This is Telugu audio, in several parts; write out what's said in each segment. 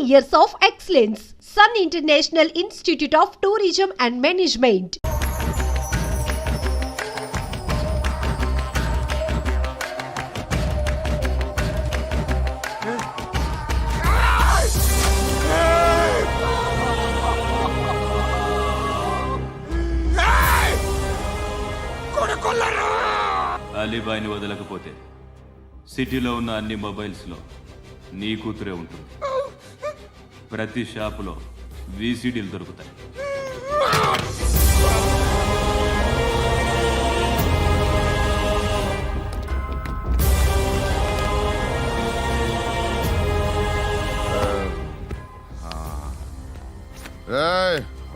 years of excellence. Sun International Institute of Tourism and Management. అలీబాయిని వదలకపోతే సిటీలో ఉన్న అన్ని మొబైల్స్లో నీ కూతురే ఉంటుంది. ప్రతి షాపులో వీసీడీలు దొరుకుతాయి.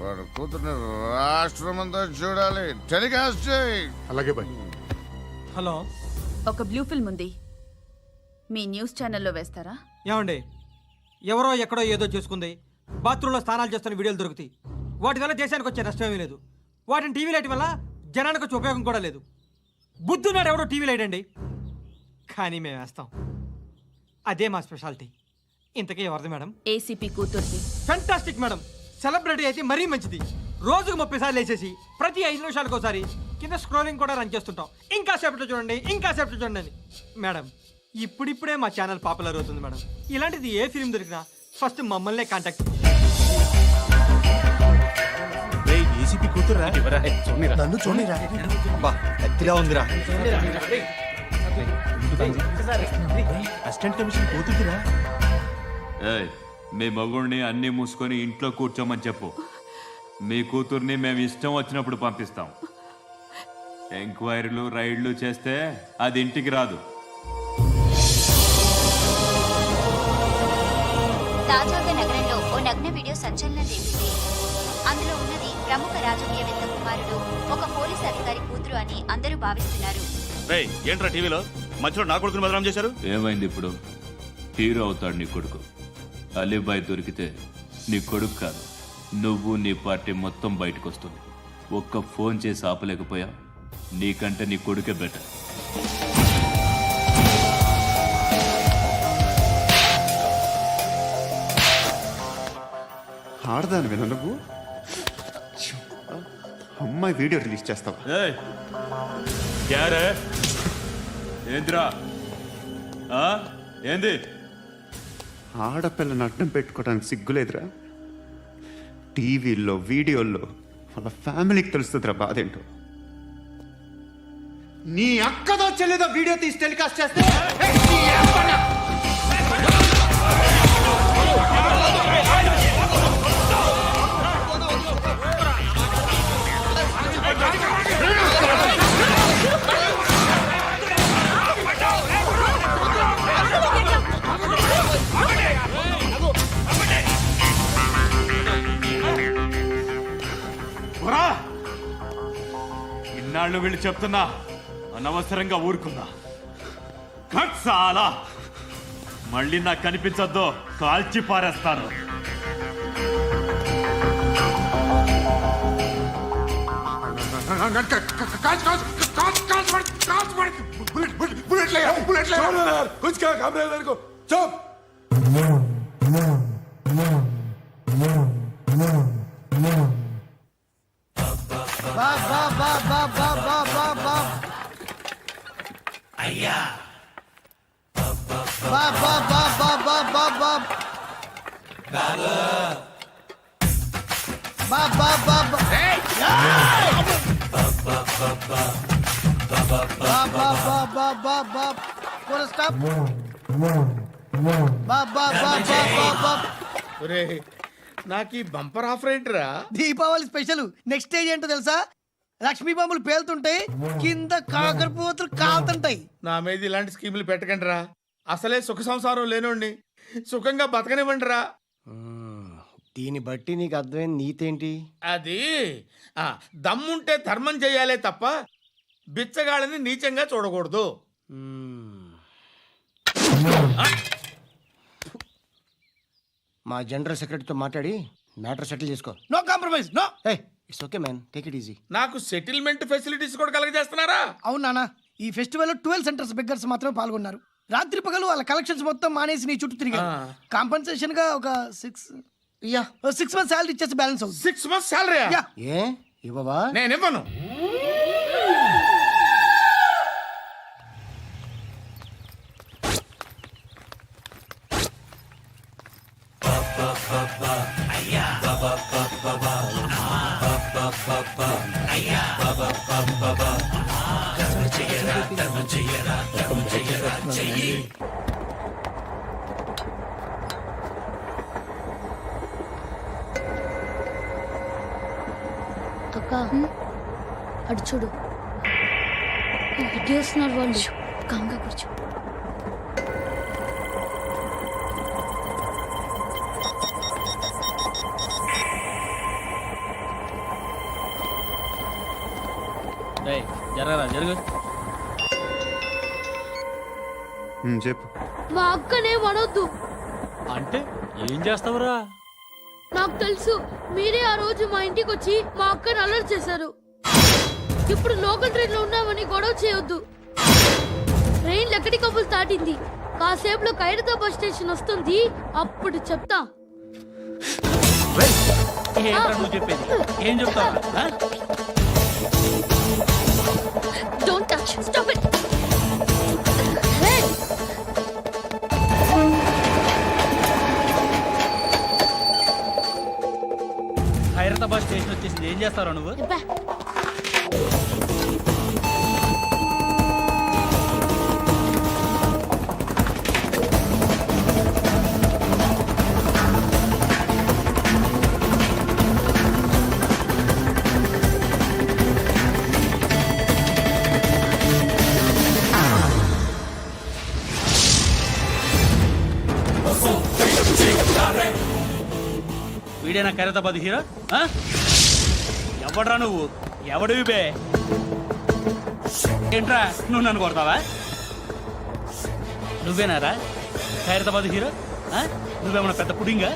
వాడు కూతుర్ని రాష్ట్రమంతా చూడాలి, టెలికాస్ట్ చేయి. అలాగే బాయ్. హలో, ఒక బ్లూ ఫిల్మ్ ఉంది, మీ న్యూస్ ఛానల్లో వేస్తారా? ఏమండి, ఎవరో ఎక్కడో ఏదో చేసుకుంది, బాత్రూంలో స్నానాలు చేస్తున్న వీడియోలు దొరుకుతాయి. వాటి వల్ల దేశానికి వచ్చే నష్టం ఏమీ లేదు. వాటిని టీవీ లైట్ వల్ల జనానికి వచ్చే ఉపయోగం కూడా లేదు. బుద్ధున్నాడు ఎవడో టీవీ లైట్ అండి, కానీ మేము వేస్తాం. అదే మా స్పెషాలిటీ. ఇంతకీ ఎవరిది మేడం? ఏసీపీ కూతుర్ది. Fantastic madam. సెలబ్రిటీ అయితే మరీ మంచిది. రోజుకు 30 సార్లు వేసేసి ప్రతి 5 నిమిషాలకు ఒకసారి కింద స్క్రోలింగ్ కూడా రన్ చేస్తుంటాం. ఇంకా సేపట్లో చూడండి, ఇంకా సేపట్లో చూడండి అని. మేడం, ఇప్పుడిప్పుడే మా ఛానల్ పాపులర్ అవుతుంది మేడం. ఇలాంటిది ఏ ఫిల్మ్ దొరికినా ఫస్ట్ మమ్మల్నే కాంటాక్ట్. ఏసీపీ కూతురా? నన్ను చూడరా, ఎత్తిలా ఉందిరా. Assistant commission కూతురురా. మీ మగుడిని అన్నీ మూసుకొని ఇంట్లో కూర్చోమని చెప్పు. మీ కూతుర్ని మేము ఇష్టం వచ్చినప్పుడు పంపిస్తాం. ఎంక్వైరీలు రైడ్లు చేస్తే అది ఇంటికి రాదు. తాజాగా నగరంలో ఓ నగ్న వీడియో సంచలనం రేపింది. అందులో ఉన్నది ప్రముఖ రాజకీయవేత్త కుమారుడు, ఒక పోలీస్ అధికారి కూతురు అని అందరూ భావిస్తున్నారు. ఏంట్రా టీవీలో మధ్యలో నా కొడుకుని బదనాం చేశారు? ఏమైంది ఇప్పుడు? హీరో అవుతాడు నీ కొడుకు. అలీబాయ్ దొరికితే నీ కొడుకు కాదు, నువ్వు నీ పార్టీ మొత్తం బయటకు వస్తుంది. ఒక్క ఫోన్ చేసి ఆపలేకపోయా, నీకంటే నీ కొడుకే బెటర్. ఆడదాని విన నువ్వు అమ్మాయి వీడియో రిలీజ్ చేస్తావా? ఏంద్రా ఏంది? ఆడపిల్లని అడ్డం పెట్టుకోవడానికి సిగ్గులేదురా? టీవీల్లో వీడియోల్లో వాళ్ళ ఫ్యామిలీకి తెలుస్తుందిరా బాధేంటో. నీ అక్కదో చెల్లిదో వీడియో తీసి టెలికాస్ట్ చేస్తే ఇన్నాళ్ళు వీళ్ళు చెప్తున్నా అనవసరంగా ఊరుకున్నా. చాలా మళ్ళీ నాకు కనిపించొద్దు, కాల్చి పారేస్తాను. అయ్యా నాకు ఈ బంపర్ ఆఫర్ ఏంట్రా? దీపావళి స్పెషల్. నెక్స్ట్ స్టేజ్ ఏంటో తెలుసా? లక్ష్మీ బాంబులు పేలుతుంటాయి, కింద కాకరపోతులు కాలుతుంటాయి. నా మీద ఇలాంటి స్కీములు పెట్టకండి రా. అసలే సుఖ సంసారం లేనోడిని సుఖంగా బతకనివ్వండి రా. దీన్ని బట్టి నీకు అర్థమైన నీతేంటి? అది దమ్ముంటే ధర్మం చెయ్యాలే తప్ప బిచ్చగాళ్ళని నీచంగా చూడకూడదు. మా జనరల్ సెక్రటరీతో మాట్లాడి మ్యాటర్ సెటిల్ చేసుకో. No compromise, no. It's okay man, take it easy. నాకు సెటిల్మెంట్ ఫెసిలిటీస్ కూడా కలగజేస్తున్నారా? అవును నాన్న, ఈ ఫెస్టివల్ లో 12 సెంటర్స్ బెగ్గర్స్ మాత్రమే పాల్గొన్నారు. రాత్రి పగలు వాళ్ళ కలెక్షన్స్ మొత్తం మానేసి నీ చుట్టూ తిరిగాను. కాంపన్సేషన్ గా ఒక 6 మంత్స్ శాలరీ ఇచ్చేసి బ్యాలెన్స్ అవుతుంది. 6 months salary యా. ఏ ఇవ్వవా? నేను ఇవ్వను. అక్క అటు చూడు, ఇటు వస్తున్నారు వాళ్ళు. కాంగా కూర్చో. జరుగు. చెప్పు. మా అక్కనే వనొద్దు. అంటే ఏం చేస్తావురా? నాకు తెలుసు, మీరే ఆ రోజు మా ఇంటికి వచ్చి మా అక్కని అలర్ట్ చేశారు. ఇప్పుడు లోకల్ ట్రైన్ లో ఉన్నామని గొడవ చేయొద్దు. ట్రైన్ ఎక్కడి కబుల్ దాటింది. కాసేపులో ఖైరతాబాద్ స్టేషన్ వస్తుంది, అప్పుడు చెప్తా. నువ్వు చెప్పేది ఏం చెప్తావు? Don't touch. Stop it. Hey. Khairatabad station వచ్చేసింది, ఏం చేస్తారా నువ్వు? Iba. వీడేనా ఖైరతాబాద్ హీరో? ఎవడ్రా నువ్వు? ఎవడివి బే? ఏంట్రా నువ్వు నన్ను కొడతావా? నువ్వేనారా ఖైరతాబాద్ హీరో? నువ్వేమన్నా పెద్ద పుడింగా?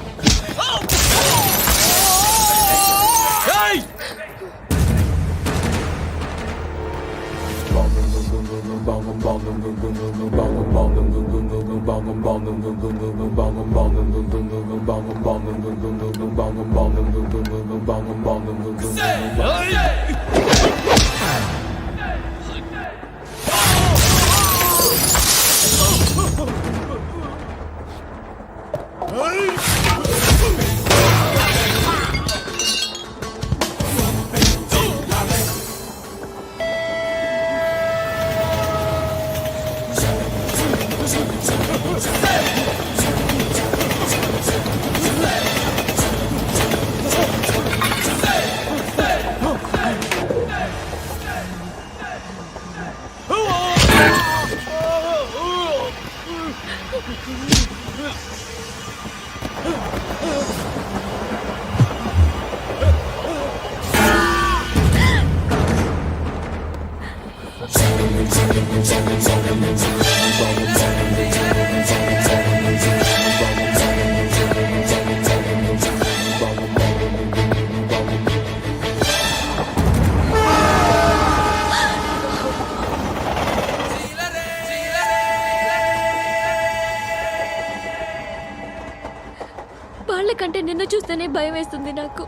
వాళ్ళకంటే నిన్ను చూస్తేనే భయం వేస్తుంది నాకు.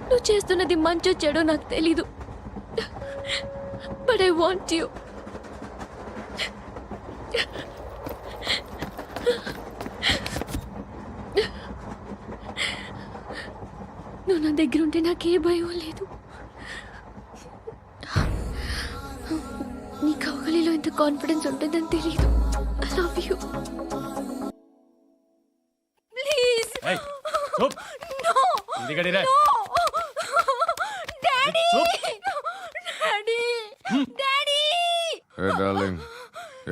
నువ్వు చేస్తున్నది మంచో చెడో నాకు తెలీదు, బట్ ఐ వాంట్ యూ. నువ్వు నా దగ్గర ఉంటే నాకే భయం లేదు. నీ కౌగలిలో ఎంత కాన్ఫిడెన్స్ ఉంటుందని తెలీదు. I love you. ప్లీజ్.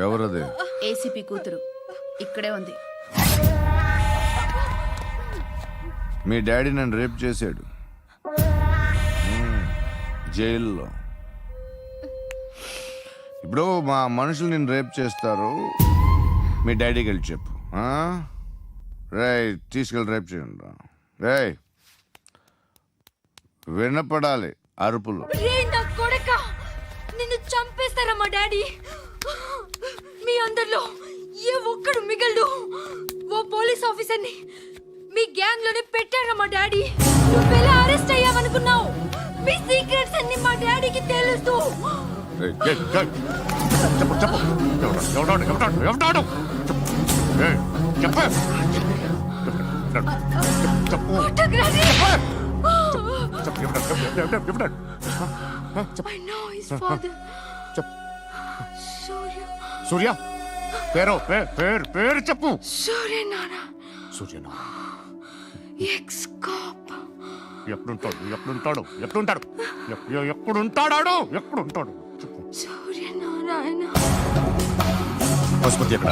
ఎవరది? ఏసీపీ కూతురు ఇక్కడే ఉంది. మీ డాడీ నన్ను రేప్ చేశాడు జైల్లో. ఇప్పుడు మా మనుషులు నిన్ను రేప్ చేస్తారు, మీ డాడీకి వెళ్ళి చెప్పు. రేయ్ తీసుకెళ్ళి రేప్ చేయండి. రేయ్ వినపడాలి అరుపులు. నిన్ను చంపేస్తారా మా డాడీ? మీ అందరిలో ఏ ఒక్కడు మిగలడు. ఓ పోలీస్ ఆఫీసర్ని మీ గ్యాంగ్ లోనే పెట్టారా మా డాడీ. నువ్వెలా అరెస్ట్ అయ్యావనుకున్నావు? మీ సీక్రెట్స్ అన్ని మా డాడీకి తెలుసు. చెప్పు చెప్పు ఎవడాడు I know his father. సూర్య పేరు చెప్పు. సూర్య నాన్న. సూర్య ఎక్స్ కాప్. ఎక్కడుంటాడు చెప్పు. సూర్య నారాయణ. పశుపతి ఎక్కడ?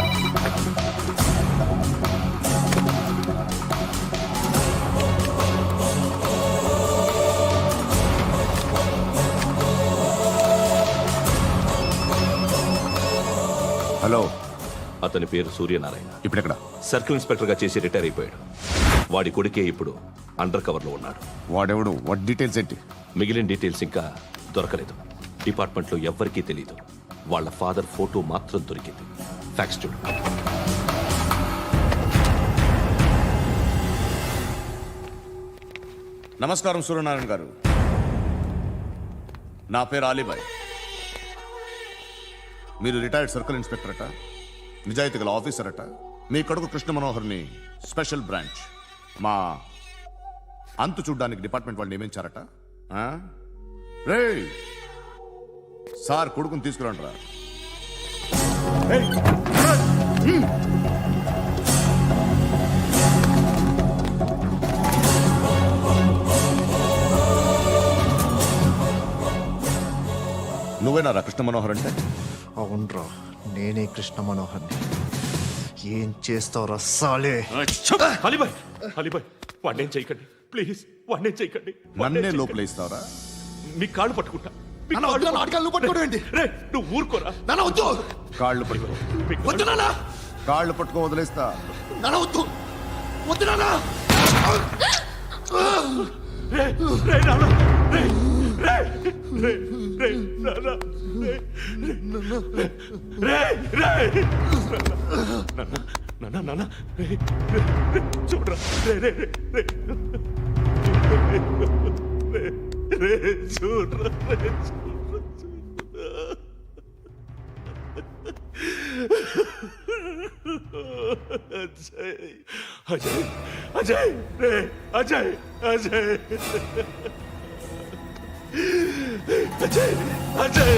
హలో, అతని పేరు సూర్యనారాయణ. ఇప్పుడెక్కడ? సర్కిల్ ఇన్స్పెక్టర్ గా చేసి రిటైర్ అయిపోయాడు. వాడి కొడుకే ఇప్పుడు అండర్ కవర్ లో ఉన్నాడు. వాడెవడు? వాట్ డీటెయిల్స్ ఏంటి? మిగిలిన డీటెయిల్స్ ఇంకా దొరకలేదు. డిపార్ట్మెంట్ లో ఎవ్వరికీ తెలియదు. వాళ్ళ ఫాదర్ ఫోటో మాత్రం దొరికింది. ఫ్యాక్స్ చూడు. నమస్కారం సూర్యనారాయణ గారు. నా పేరు అలీబాయ్. మీరు రిటైర్డ్ సర్కిల్ ఇన్స్పెక్టర్ అట, నిజాయితీ గల ఆఫీసర్ అట. మీ కొడుకు కృష్ణ మనోహర్ని స్పెషల్ బ్రాంచ్ మా అంతు చూడ్డానికి డిపార్ట్మెంట్ వాళ్ళు నియమించారట. రే సార్, కొడుకుని తీసుకురండి రా. నువ్వేనా రా కృష్ణ మనోహర్ అంటే? అవునరా, నేనే కృష్ణ మనోహర్ని. ఏం చేస్తావురా సాలే? అలీబాయ్, అలీబాయ్, వాడినేం చేయకండి ప్లీజ్, వాడినేం చేయకండి. నన్నే లోపల ఇస్తావరా? మీ కాళ్ళు పట్టుకుంటా. రే నువ్వు ఊరుకోరా. కాళ్ళు పట్టుకో. కాళ్ళు పట్టుకో వదిలేస్తా. రే రే నాన్న, రే రే రే రే నాన్న, రే రే నాన్న నాన్న, రే రే చూడరా, రే రే రే రే రే చూడరా, రే అజయ్ అజయ్ అజయ్ రే అజయ్ అజయ్ అజయ్ అజయ్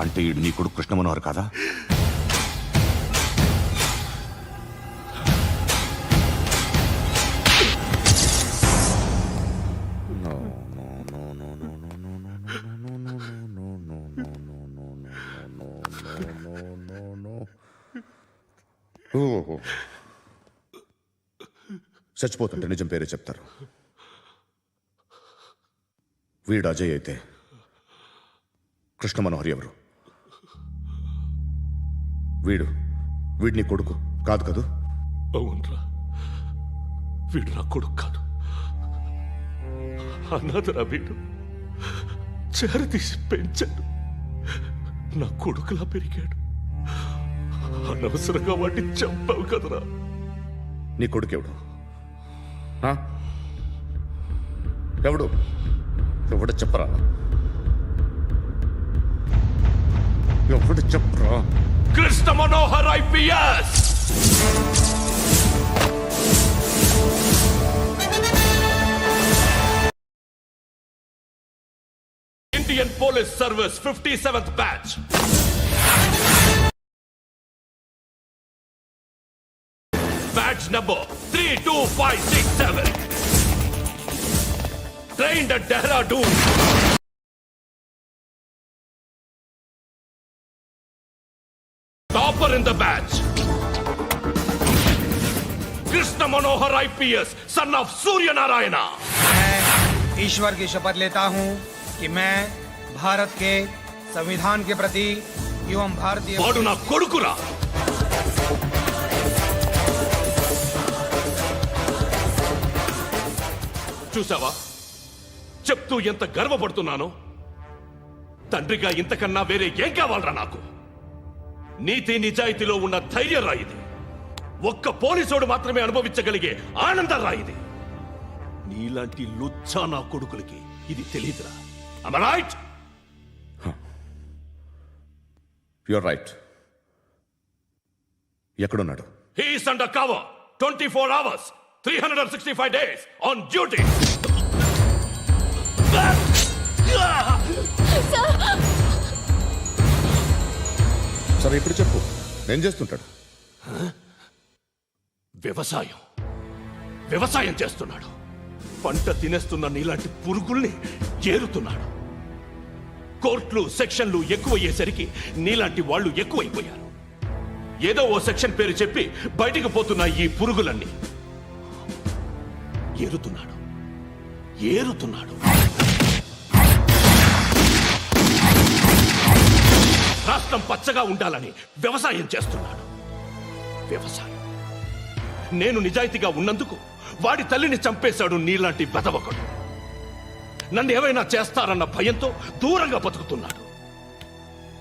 అంటే ఈడు నీ కొడుకు కృష్ణ మనోహర్ కాదా? చచ్చిపోతుంటే నిజం పేరే చెప్తారు. వీడు అజయ్ అయితే కృష్ణ మనోహర్ ఎవరు? వీడిని కొడుకు కాదు కదూ? అవునరా, వీడు నా కొడుకు కాదు, అన్నదరా. వీడు చేరతీసి పెంచాడు, నా కొడుకులా పెరిగాడు. అనవసరంగా వాడిని చంపావు కదరా. నీ కొడుకు ఎవడు? ఎవడు ఎవడు చెప్పరా? ఎవడు చెప్పరా? Krishna Manohar IPS. Indian police service 57th batch. Batch number 32567. Trained at Dehradun. Topper in the batch. Krishna Manohar IPS, son of Surya Narayana. मैं ईश्वर की शपथ लेता हूं कि मैं भारत के संविधान के प्रति एवं भारतीय వాడు నా కొడుకురా. చూసావా? చెప్తూ ఎంత గర్వపడుతున్నానో. తండ్రిగా ఇంతకన్నా వేరే ఏం కావాలరా నాకు? నీతి నిజాయితీలో ఉన్న ధైర్యం రా ఇది. ఒక్క పోలీసోడు మాత్రమే అనుభవించగలిగే ఆనందం రా ఇది. నీలాంటి లుచ్చా నా కొడుకులకి ఇది తెలియదురా. Am I right? You're right. ఎక్కడున్నాడు? He is under cover 24 hours 365 days on duty. సరే ఇప్పుడు చెప్పు, ఏం చేస్తుంటాడు? వ్యవసాయం చేస్తున్నాడు. పంట తినేస్తున్న నీలాంటి పురుగుల్ని చేరుతున్నాడు. కోర్టులు సెక్షన్లు ఎక్కువయ్యేసరికి నీలాంటి వాళ్ళు ఎక్కువైపోయారు. ఏదో ఓ సెక్షన్ పేరు చెప్పి బయటికి పోతున్న ఈ పురుగులన్నీ ఏరుతున్నాడు. రాష్ట్రం పచ్చగా ఉండాలని వ్యవసాయం చేస్తున్నాడు. నేను నిజాయితీగా ఉన్నందుకు వాడి తల్లిని చంపేశాడు నీలాంటి బెదవకుడు. నన్ను ఏమైనా చేస్తారన్న భయంతో దూరంగా బతుకుతున్నాడు.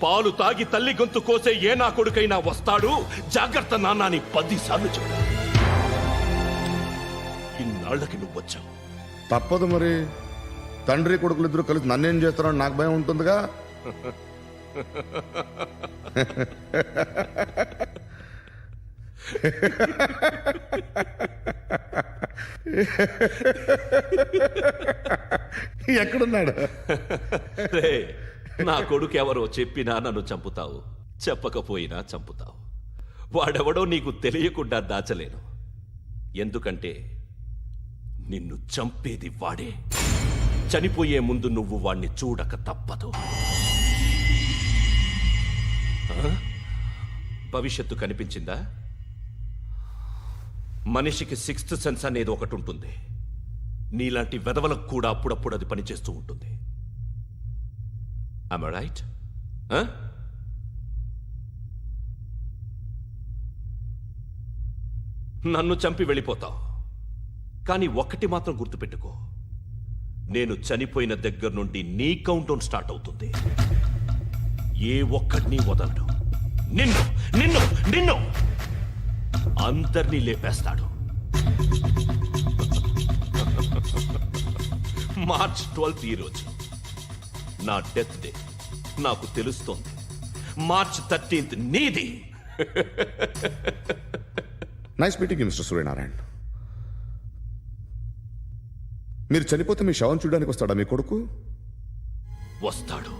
పాలు తాగి తల్లి గొంతు కోసే ఏ నా కొడుకైనా వస్తాడు, జాగ్రత్త నాన్నని 10 సార్లు చెప్పాడు. ఇన్నాళ్ళకి నువ్వు వచ్చావు. తప్పదు మరి. తండ్రి కొడుకులు ఇద్దరు కలిసి నన్నేం చేస్తారని నాకు భయం ఉంటుందిగా. ఎక్కడున్నాడు? నా కొడుకు ఎవరో చెప్పినా నన్ను చంపుతావు, చెప్పకపోయినా చంపుతావు. వాడెవడో నీకు తెలియకుండా దాచలేను. ఎందుకంటే నిన్ను చంపేది వాడే. చనిపోయే ముందు నువ్వు వాణ్ణి చూడక తప్పదు. భవిష్యత్తు కనిపించిందా? మనిషికి 6th సెన్స్ అనేది ఒకటి ఉంటుంది. నీలాంటి వెధవలకు కూడా అప్పుడప్పుడు అది పనిచేస్తూ ఉంటుంది. Am I right? నన్ను చంపి వెళ్ళిపోతావు. కానీ ఒక్కటి మాత్రం గుర్తుపెట్టుకో, నేను చనిపోయిన దగ్గర నుండి నీ కౌంటౌన్ స్టార్ట్ అవుతుంది. ఏ ఒక్కడిని వదలడు. నిన్ను అందరినీ లేపేస్తాడు. మార్చ్ 12th ఈ రోజు నా డెత్ డే. నాకు తెలుస్తోంది. మార్చ్ 13th నీది. Nice meeting mister Suryanarayana. మీరు చనిపోతే మీ శవం చూడడానికి వస్తాడా మీ కొడుకు? వస్తాడు.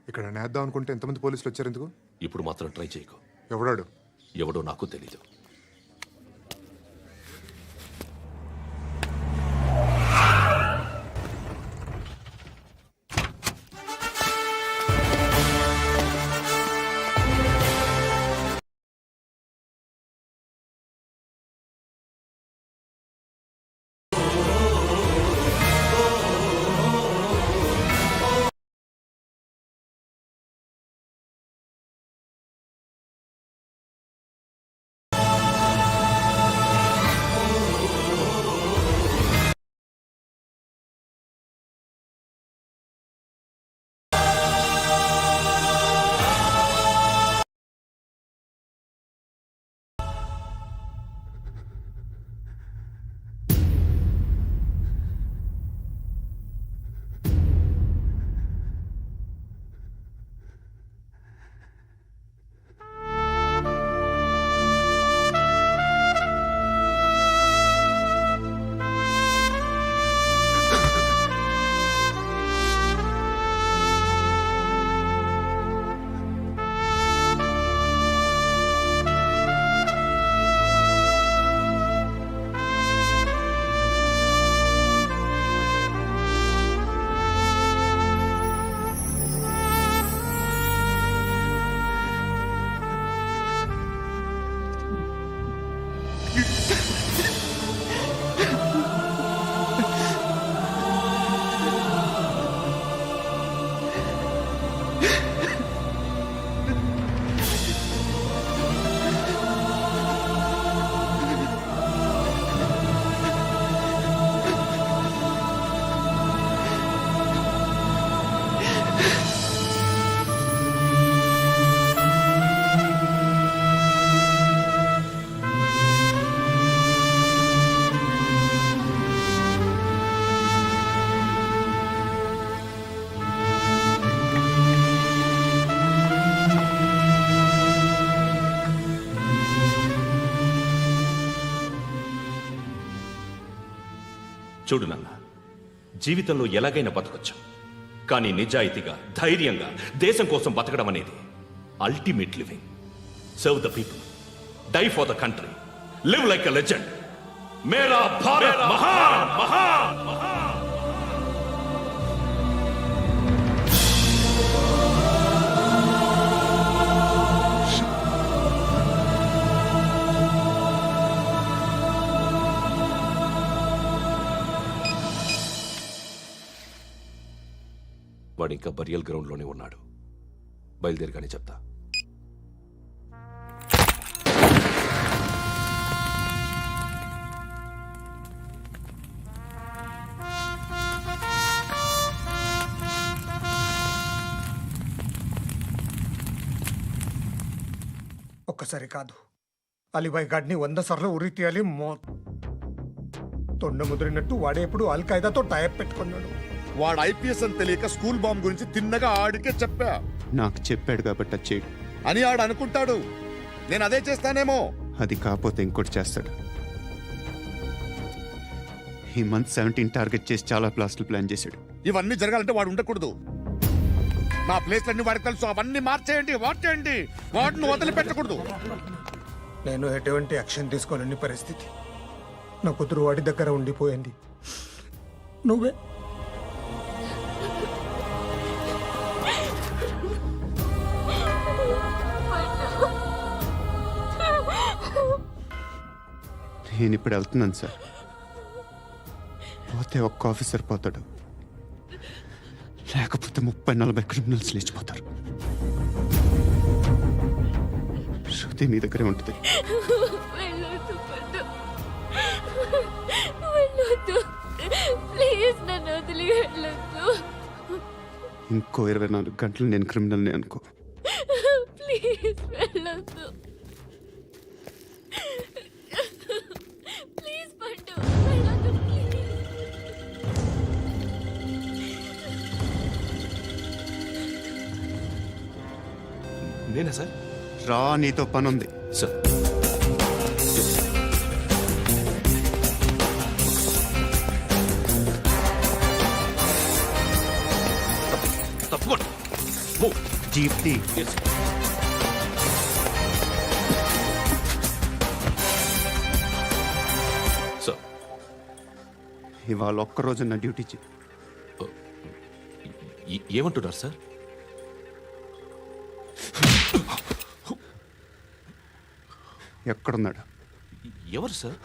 ఇక్కడ నేద్దాం అనుకుంటే ఎంతమంది పోలీసులు వచ్చారు ఎందుకు? ఇప్పుడు మాత్రం ట్రై చేయకు. ఎవడో నాకు తెలీదు. చూడు నాన్న, జీవితంలో ఎలాగైనా బతకొచ్చు, కానీ నిజాయితీగా ధైర్యంగా దేశం కోసం బతకడం అనేది ultimate living. Serve the people, die for the country, live like a legend. మేరా భారత్ మహాన్ మహాన్ మహాన్. వాడు ఇంకా బరియల్ గ్రౌండ్లోనే ఉన్నాడు. బయలుదేరగానే చెప్తా. ఒక్కసారి కాదు, అలీబాయ్ గాడిని 100 సార్లు ఉరి తీయాలి. తొండ ముదిరినట్టు వాడేప్పుడు అల్ ఖైదాతో టైప్ పెట్టుకున్నాడు. వాడు ఐపీఎస్ అని తెలియక స్కూల్ బాంబ్ గురించి తిన్నగా ఆడికే చెప్పా. నాకు చెప్పాడు కాబట్టి అది చేయడు అని ఆడు అనుకుంటాడు. నేను అదే చేస్తానేమో. అది కాకపోతే ఇంకోటి చేస్తాడు. ఈ మంత్ 17 టార్గెట్ చేసి చాలా ప్లాస్టులు ప్లాన్ చేశాడు. ఇవన్నీ జరగాలంటే వాడు ఉండకూడదు. నా ప్లేస్లన్నీ వాడికి తెలుసు. అవన్నీ మార్చేయండి, వాటేయండి. వాటిని వదిలిపెట్టకూడదు. నేను ఎటువంటి యాక్షన్ తీసుకోలేని పరిస్థితి. నా కూతురు వాడి దగ్గర ఉండిపోయింది. నువ్వే నేను ఇప్పుడు వెళ్తున్నాను సార్. పోతే ఒక్క ఆఫీసర్ పోతాడు, లేకపోతే 30-40 క్రిమినల్స్ లేచిపోతారు. శృతి మీ దగ్గరే ఉంటుంది. ఇంకో 24 గంటలు నేను క్రిమినల్ని అనుకో. ప్లీజ్ వెళ్ళొద్దు. ప్లీజ్ పండు, వెళ్ళొద్దు ప్లీజ్. నేనా సార్? రా, నీతో పని ఉంది సార్. తప్పకుండా. జీప్తి సార్. ఇవాళ ఒక్కరోజు నా డ్యూటీ చేయి. ఏమంటున్నారు సార్? ఎక్కడున్నాడు? ఎవరు సార్?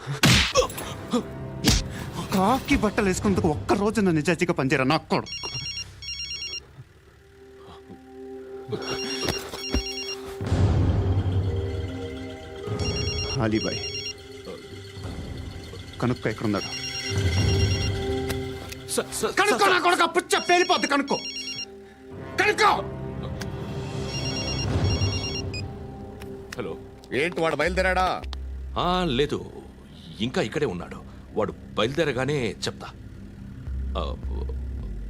కాకి బట్టలు వేసుకున్నందుకు ఒక్కరోజు నా నిజాయితీగా పనిచేయరా నాకు కూడా. అలీబాయ్ కనుక్కో, ఎక్కడున్నాడు? కనుక్కో నా కొడుకు. పుచ్చ పేలిపోద్ది. కనుక్కో కనుక్కో. హలో, ఏంటి వాడు బయలుదేరాడా? లేదు, ఇంకా ఇక్కడే ఉన్నాడు. వాడు బయలుదేరగానే చెప్తా.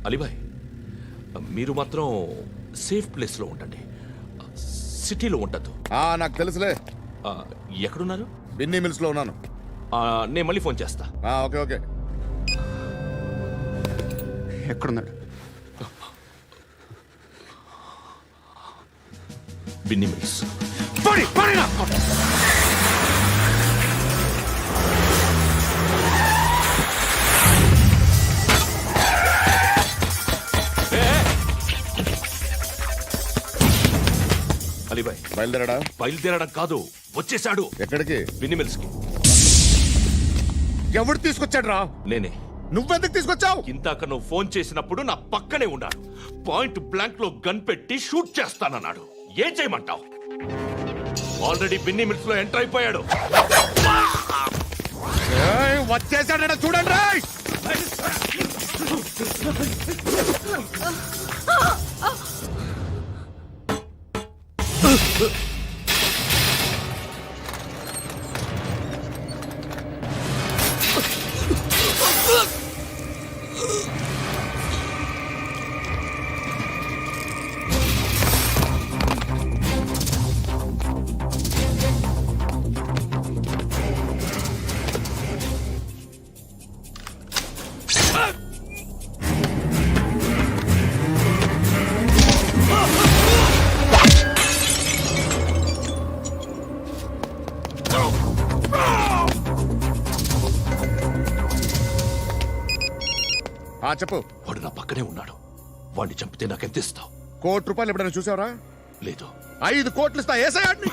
అలీబాయ్, మీరు మాత్రం సేఫ్ ప్లేస్లో ఉండండి, సిటీలో ఉండద్దు. నాకు తెలుసులే. ఎక్కడున్నారు? బిన్నీ మిల్స్ లో ఉన్నాను. నేను మళ్ళీ ఫోన్ చేస్తా. Okay okay. ఎక్కడున్నాడు? బిన్నీ మిల్స్. అలీబాయ్ బయలుదేరాడా? బయలుదేరడం కాదు, వచ్చేశాడు. ఎక్కడికి? బిన్నీ మిల్స్ కి. ఎవడు తీసుకొచ్చాడు రా? నేనే. నువ్వెందుకు తీసుకొచ్చావు? ఇందాక నువ్వు ఫోన్ చేసినప్పుడు నా పక్కనే ఉన్నాడు. పాయింట్ బ్లాంక్ లో గన్ పెట్టి షూట్ చేస్తానన్నాడు. ఏం చేయమంటావు? ఆల్రెడీ బిన్నీ మిల్స్ లో ఎంటర్ అయిపోయాడు. వచ్చేసాడ చూడండి రా. చెప్పు. వాడు నా పక్కనే ఉన్నాడు. వాడిని చంపితే నాకెంత ఇస్తావు? ₹1 కోటి ఎప్పుడైనా చూసావరా? లేదు. 5 కోట్లు ఇస్తా. ఏసయాడిని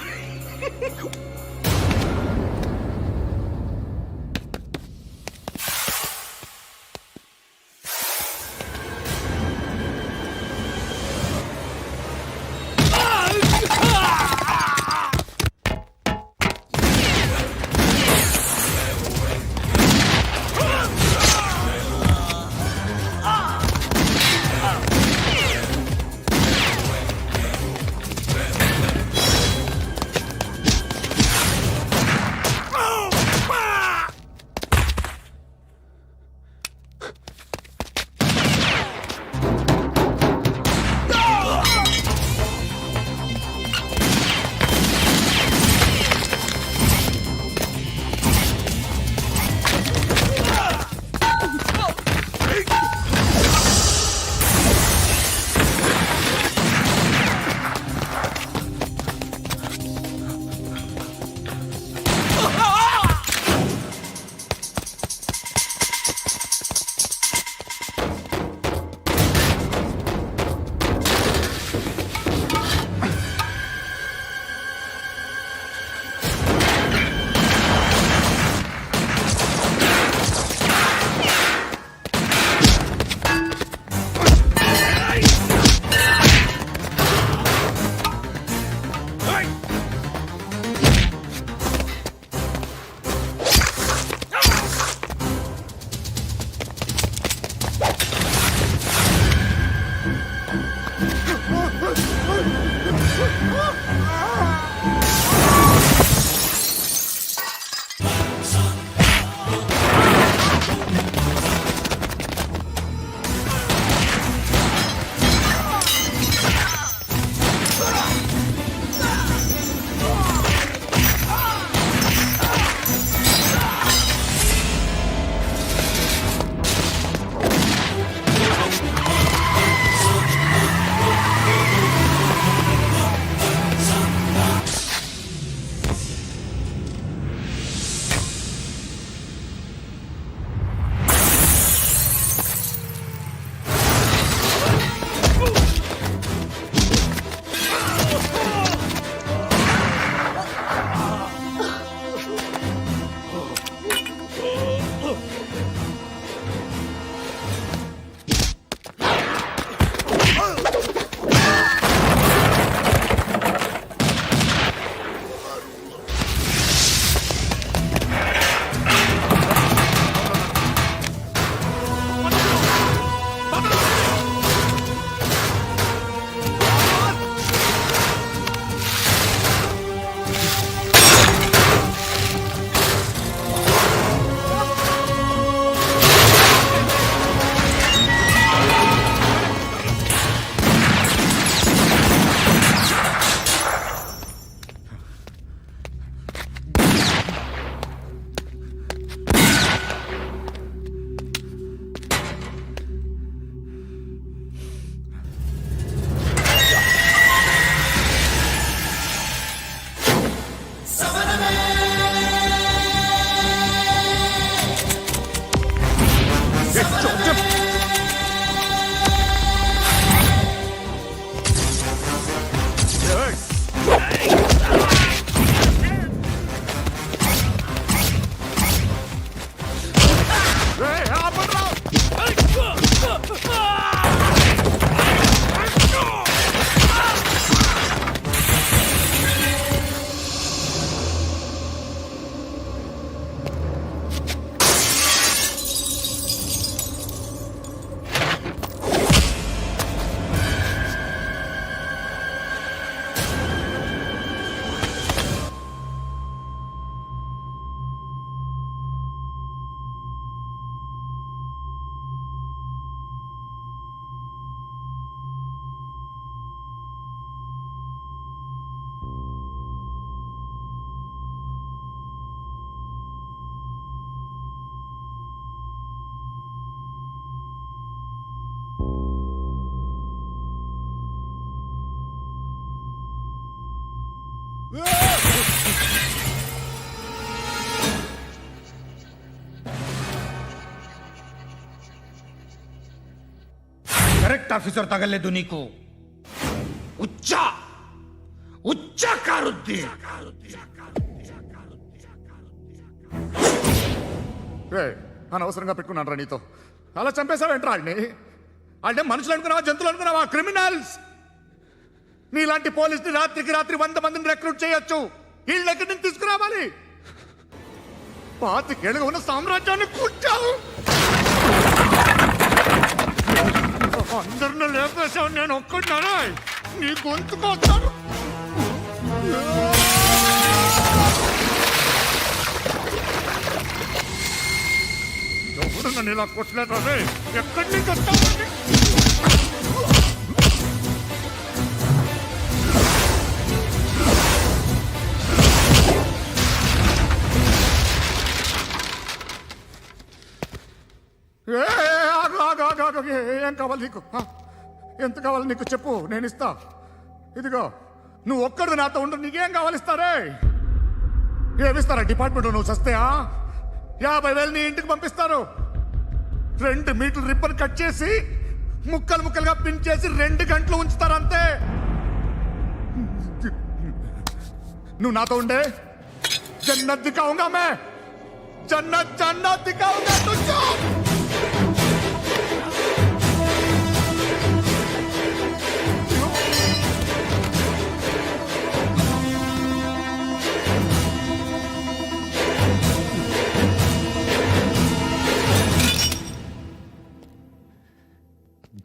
కరెక్ట్ ఆఫీసర్ తగలేదు నీకు. ఉచ్చా ఉచ్చా కారుద్ది. అనవసరంగా పెట్టుకున్నాను రా నీతో. అలా చంపేశావేంట్రా ఆడిని? అంటే మనుషులు అనుకున్నావా, జంతువులు అనుకున్నావా? క్రిమినల్స్. నీలాంటి పోలీసుని రాత్రికి రాత్రి 100 మందిని రిక్రూట్ చేయొచ్చు. వీళ్ళు ఎక్కడి నుంచి తీసుకురావాలి? 25 ఏళ్ళుగా ఉన్న సామ్రాజ్యాన్ని కూర్చావు. అందరిని లేపేశావు, నేను ఒక్కడినారా? నీ గొంతుకొస్తాను. ఎవరు నన్ను ఇలా కొట్టలేదా? ఎక్కడి నుంచి వస్తావు? ఏం కావాలి నీకు? ఎంత కావాలి నీకు చెప్పు, నేను ఇస్తా. ఇదిగో నువ్వు ఒక్కడు నాతో ఉండు. నీకేం కావాలి ఇస్తారే? ఏమిస్తారా డిపార్ట్మెంట్? నువ్వు చస్తేయా 50,000 నీ ఇంటికి పంపిస్తారు. 2 మీటర్లు రిబ్బన్ కట్ చేసి ముక్కలు ముక్కలుగా పిన్ చేసి 2 గంటలు ఉంచుతారు అంతే. నువ్వు నాతో ఉండే జన్నత్ దిఖాऊंगा मैं, జన్నత్ జన్నత్ దిఖాऊंगा तुझको.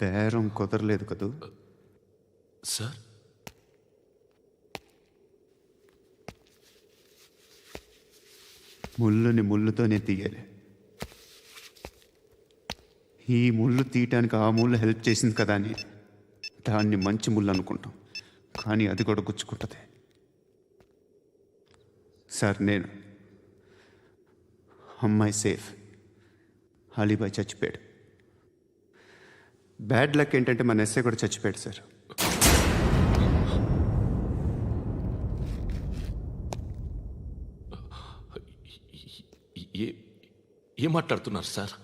బేరం కుదరలేదు కదూ సార్? ముళ్ళుని ముళ్ళుతోనే తీయాలి. ఈ ముళ్ళు తీయటానికి ఆ ముళ్ళు హెల్ప్ చేసింది కదా అని దాన్ని మంచి ముళ్ళు అనుకుంటాం, కానీ అది కూడా గుచ్చుకుంటుంది. సార్, నేను అమ్మాయి సేఫ్, అలీబాయ్ చచ్చిపోయాడు. బ్యాడ్ లక్ ఏంటంటే మన ఎస్ఐ కూడా చచ్చిపోయాడు సార్. ఏం మాట్లాడుతున్నారు సార్?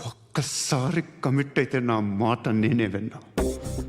ఒక్కసారి కమిట్ అయితే నా మాట నేనే విన్నా.